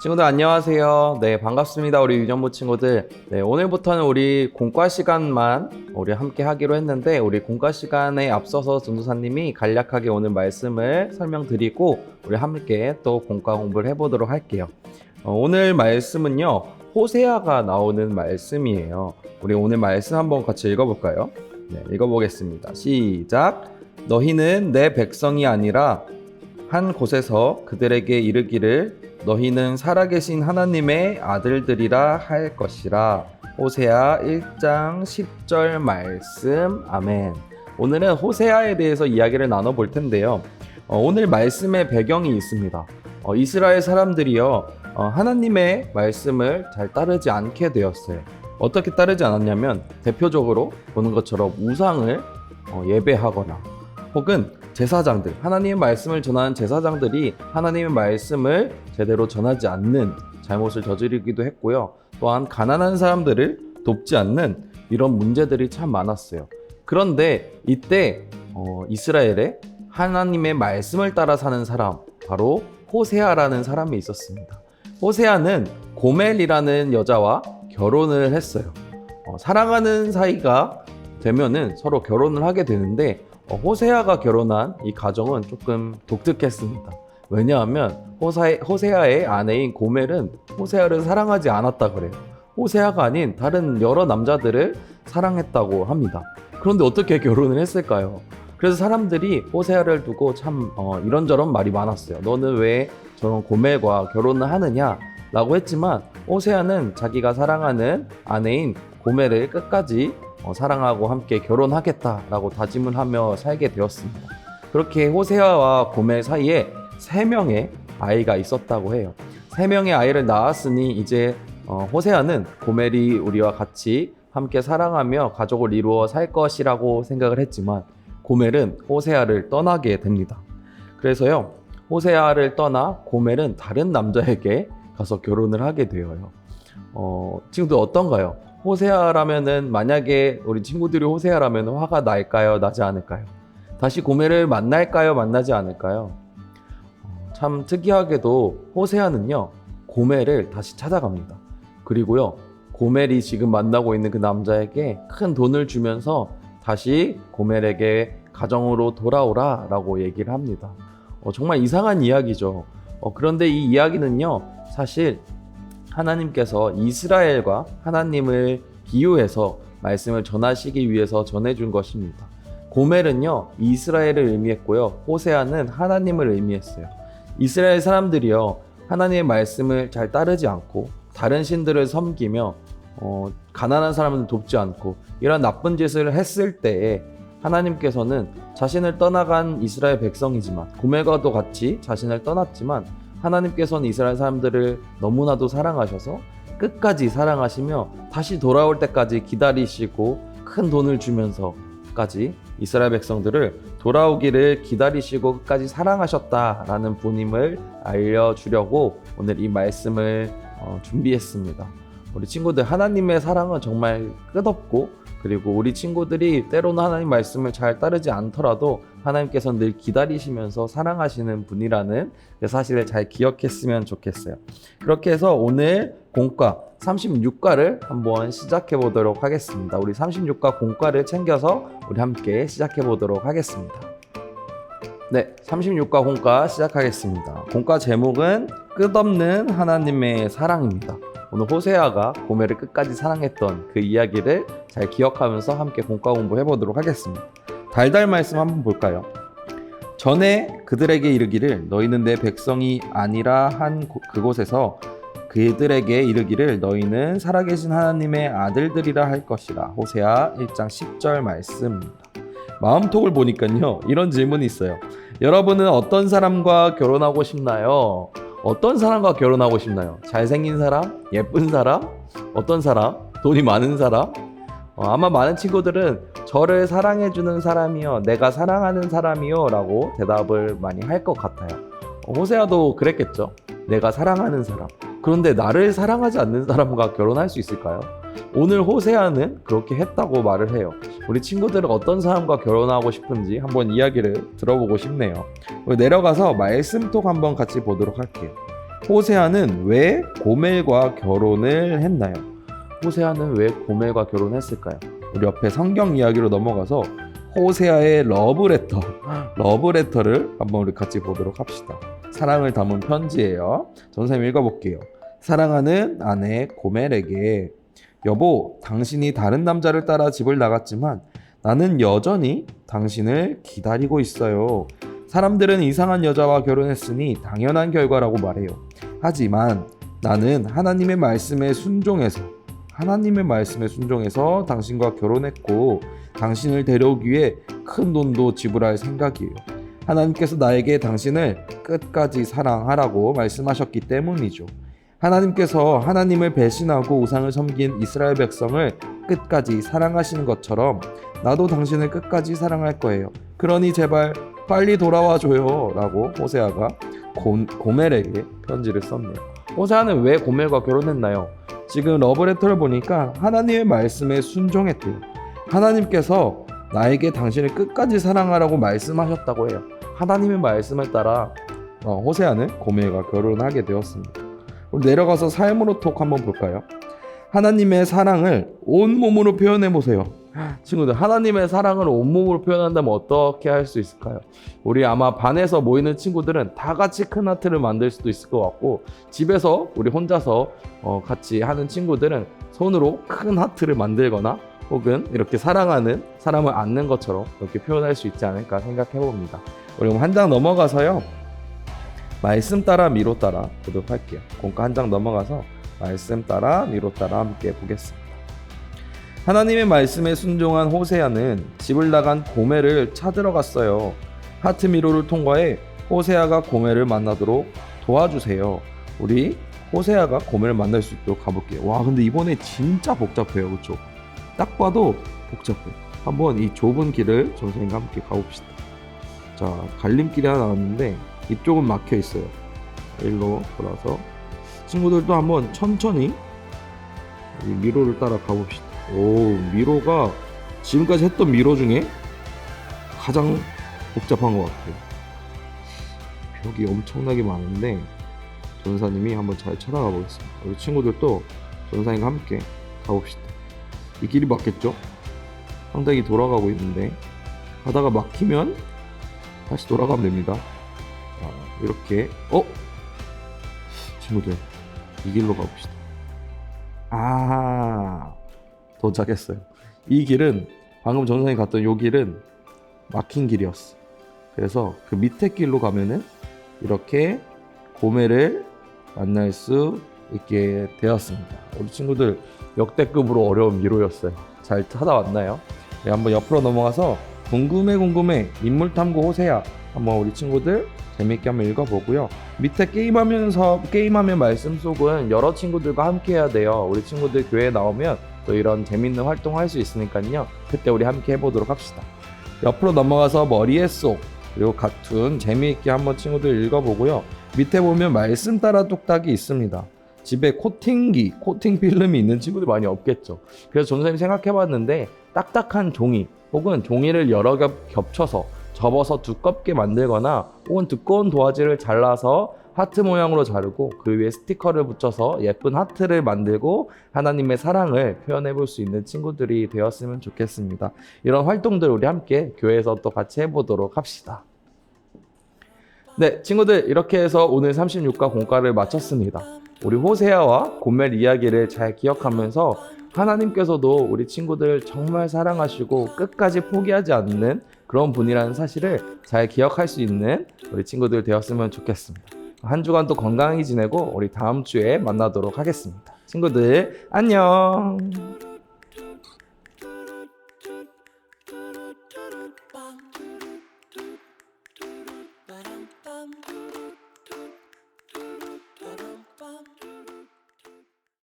친구들 안녕하세요. 네, 반갑습니다. 우리 유전부 친구들. 네, 오늘부터는 우리 공과 시간만 우리 함께 하기로 했는데 우리 공과 시간에 앞서서 전도사님이 간략하게 오늘 말씀을 설명드리고 우리 함께 또 공과 공부를 해보도록 할게요. 오늘 말씀은요, 호세아가 나오는 말씀이에요. 우리 오늘 말씀 한번 같이 읽어볼까요? 네, 읽어보겠습니다. 시작. 너희는 내 백성이 아니라 한 곳에서 그들에게 이르기를 너희는 살아계신 하나님의 아들들이라 할 것이라. 호세아 1장 10절 말씀. 아멘. 오늘은 호세아에 대해서 이야기를 나눠볼 텐데요. 오늘 말씀의 배경이 있습니다. 이스라엘 사람들이요, 하나님의 말씀을 잘 따르지 않게 되었어요. 어떻게 따르지 않았냐면 대표적으로 보는 것처럼 우상을 예배하거나 혹은 제사장들, 하나님의 말씀을 전하는 제사장들이 하나님의 말씀을 제대로 전하지 않는 잘못을 저지르기도 했고요. 또한 가난한 사람들을 돕지 않는 이런 문제들이 참 많았어요. 그런데 이때 이스라엘에 하나님의 말씀을 따라 사는 사람, 바로 호세아라는 사람이 있었습니다. 호세아는 고멜이라는 여자와 결혼을 했어요. 사랑하는 사이가 되면은 서로 결혼을 하게 되는데 호세아가 결혼한 이 가정은 조금 독특했습니다. 왜냐하면 호세아의 아내인 고멜은 호세아를 사랑하지 않았다 그래요. 호세아가 아닌 다른 여러 남자들을 사랑했다고 합니다. 그런데 어떻게 결혼을 했을까요? 그래서 사람들이 호세아를 두고 참 이런저런 말이 많았어요. 너는 왜 저런 고멜과 결혼을 하느냐? 라고 했지만 호세아는 자기가 사랑하는 아내인 고멜을 끝까지 사랑하고 함께 결혼하겠다라고 다짐을 하며 살게 되었습니다. 그렇게 호세아와 고멜 사이에 3명의 아이가 있었다고 해요. 3명의 아이를 낳았으니 이제 호세아는 고멜이 우리와 같이 함께 사랑하며 가족을 이루어 살 것이라고 생각을 했지만 고멜은 호세아를 떠나게 됩니다. 그래서요, 호세아를 떠나 고멜은 다른 남자에게 가서 결혼을 하게 되어요. 친구들 어떤가요? 호세아라면은, 만약에 우리 친구들이 호세아라면 화가 날까요? 나지 않을까요? 다시 고멜을 만날까요? 만나지 않을까요? 참 특이하게도 호세아는요, 고멜을 다시 찾아갑니다. 그리고요, 고멜이 지금 만나고 있는 그 남자에게 큰 돈을 주면서 다시 고멜에게 가정으로 돌아오라 라고 얘기를 합니다. 정말 이상한 이야기죠. 그런데 이 이야기는요, 사실 하나님께서 이스라엘과 하나님을 비유해서 말씀을 전하시기 위해서 전해준 것입니다. 고멜은요, 이스라엘을 의미했고요, 호세아는 하나님을 의미했어요. 이스라엘 사람들이요, 하나님의 말씀을 잘 따르지 않고 다른 신들을 섬기며 가난한 사람을 돕지 않고 이런 나쁜 짓을 했을 때에 하나님께서는 자신을 떠나간 이스라엘 백성이지만, 고멜과도 같이 자신을 떠났지만 하나님께서는 이스라엘 사람들을 너무나도 사랑하셔서 끝까지 사랑하시며 다시 돌아올 때까지 기다리시고 큰 돈을 주면서까지 이스라엘 백성들을 돌아오기를 기다리시고 끝까지 사랑하셨다라는 분임을 알려주려고 오늘 이 말씀을 준비했습니다. 우리 친구들, 하나님의 사랑은 정말 끝없고, 그리고 우리 친구들이 때로는 하나님 말씀을 잘 따르지 않더라도 하나님께서는 늘 기다리시면서 사랑하시는 분이라는 그 사실을 잘 기억했으면 좋겠어요. 그렇게 해서 오늘 공과 36과를 한번 시작해 보도록 하겠습니다. 우리 36과 공과를 챙겨서 우리 함께 시작해 보도록 하겠습니다. 네, 36과 공과 시작하겠습니다. 공과 제목은 끝없는 하나님의 사랑입니다. 오늘 호세아가 고멜을 끝까지 사랑했던 그 이야기를 잘 기억하면서 함께 공과 공부해 보도록 하겠습니다. 달달 말씀 한번 볼까요? 전에 그들에게 이르기를 너희는 내 백성이 아니라 한 그곳에서 그들에게 이르기를 너희는 살아계신 하나님의 아들들이라 할 것이라. 호세아 1장 10절 말씀입니다. 마음톡을 보니까요, 이런 질문이 있어요. 여러분은 어떤 사람과 결혼하고 싶나요? 어떤 사람과 결혼하고 싶나요? 잘생긴 사람? 예쁜 사람? 어떤 사람? 돈이 많은 사람? 아마 많은 친구들은 저를 사랑해주는 사람이요, 내가 사랑하는 사람이요 라고 대답을 많이 할 것 같아요. 호세아도 그랬겠죠. 내가 사랑하는 사람. 그런데 나를 사랑하지 않는 사람과 결혼할 수 있을까요? 오늘 호세아는 그렇게 했다고 말을 해요. 우리 친구들은 어떤 사람과 결혼하고 싶은지 한번 이야기를 들어보고 싶네요. 내려가서 말씀톡 한번 같이 보도록 할게요. 호세아는 왜 고멜과 결혼을 했나요? 호세아는 왜 고멜과 결혼했을까요? 우리 옆에 성경 이야기로 넘어가서 호세아의 러브레터를 한번 우리 같이 보도록 합시다. 사랑을 담은 편지예요. 전선생님 읽어볼게요. 사랑하는 아내 고멜에게, 여보, 당신이 다른 남자를 따라 집을 나갔지만 나는 여전히 당신을 기다리고 있어요. 사람들은 이상한 여자와 결혼했으니 당연한 결과라고 말해요. 하지만 나는 하나님의 말씀에 순종해서 당신과 결혼했고 당신을 데려오기 위해 큰 돈도 지불할 생각이에요. 하나님께서 나에게 당신을 끝까지 사랑하라고 말씀하셨기 때문이죠. 하나님께서 하나님을 배신하고 우상을 섬긴 이스라엘 백성을 끝까지 사랑하시는 것처럼 나도 당신을 끝까지 사랑할 거예요. 그러니 제발 빨리 돌아와줘요 라고 호세아가 고멜에게 편지를 썼네요. 호세아는 왜 고멜과 결혼했나요? 지금 러브레터를 보니까 하나님의 말씀에 순종했대요. 하나님께서 나에게 당신을 끝까지 사랑하라고 말씀하셨다고 해요. 하나님의 말씀을 따라 호세아는 고멜과 결혼하게 되었습니다. 우리 내려가서 삶으로 톡 한번 볼까요? 하나님의 사랑을 온몸으로 표현해 보세요. 친구들, 하나님의 사랑을 온몸으로 표현한다면 어떻게 할 수 있을까요? 우리 아마 반에서 모이는 친구들은 다 같이 큰 하트를 만들 수도 있을 것 같고, 집에서 우리 혼자서 같이 하는 친구들은 손으로 큰 하트를 만들거나 혹은 이렇게 사랑하는 사람을 안는 것처럼 이렇게 표현할 수 있지 않을까 생각해 봅니다. 우리 그럼 한 장 넘어가서요, 말씀 따라 미로 따라 보도록 할게요. 공과 한 장 넘어가서 말씀 따라 미로 따라 함께 보겠습니다. 하나님의 말씀에 순종한 호세아는 집을 나간 고멜을 찾으러 갔어요. 하트 미로를 통과해 호세아가 고멜을 만나도록 도와주세요. 우리 호세아가 고멜을 만날 수 있도록 가볼게요. 와, 근데 이번에 진짜 복잡해요. 그렇죠? 딱 봐도 복잡해요. 한번 이 좁은 길을 전선생님과 함께 가봅시다. 자, 갈림길이 하나 나왔는데 이쪽은 막혀 있어요. 일로 돌아서 친구들도 한번 천천히 이 미로를 따라 가봅시다. 오, 미로가 지금까지 했던 미로 중에 가장 복잡한 것 같아요. 벽이 엄청나게 많은데 전사님이 한번 잘 찾아가 보겠습니다. 우리 친구들도 전사님과 함께 가봅시다. 이 길이 맞겠죠? 상당히 돌아가고 있는데 가다가 막히면 다시 돌아가면 됩니다. 자, 이렇게 친구들, 이 길로 가봅시다. 도착했어요. 이 길은 방금 전선생님이 갔던 이 길은 막힌 길이었어. 그래서 그 밑에 길로 가면은 이렇게 고멜을 만날 수 있게 되었습니다. 우리 친구들 역대급으로 어려운 미로였어요. 잘 찾아왔나요? 네, 한번 옆으로 넘어가서 궁금해 인물탐구 호세아 한번 우리 친구들 재밌게 한번 읽어보고요. 밑에 게임하면 말씀 속은 여러 친구들과 함께 해야 돼요. 우리 친구들 교회에 나오면 또 이런 재밌는 활동 할 수 있으니까요. 그때 우리 함께 해보도록 합시다. 옆으로 넘어가서 머리에 쏙, 그리고 갓툰 재미있게 한번 친구들 읽어보고요. 밑에 보면 말씀 따라 뚝딱이 있습니다. 집에 코팅 필름이 있는 친구들 많이 없겠죠. 그래서 전선생님 생각해봤는데 딱딱한 종이 혹은 종이를 여러 겹 겹쳐서 접어서 두껍게 만들거나 혹은 두꺼운 도화지를 잘라서 하트 모양으로 자르고 그 위에 스티커를 붙여서 예쁜 하트를 만들고 하나님의 사랑을 표현해 볼 수 있는 친구들이 되었으면 좋겠습니다. 이런 활동들 우리 함께 교회에서 또 같이 해보도록 합시다. 네, 친구들, 이렇게 해서 오늘 36과 공과를 마쳤습니다. 우리 호세아와 고멜 이야기를 잘 기억하면서 하나님께서도 우리 친구들 정말 사랑하시고 끝까지 포기하지 않는 그런 분이라는 사실을 잘 기억할 수 있는 우리 친구들 되었으면 좋겠습니다. 한 주간 또 건강히 지내고 우리 다음 주에 만나도록 하겠습니다. 친구들 안녕.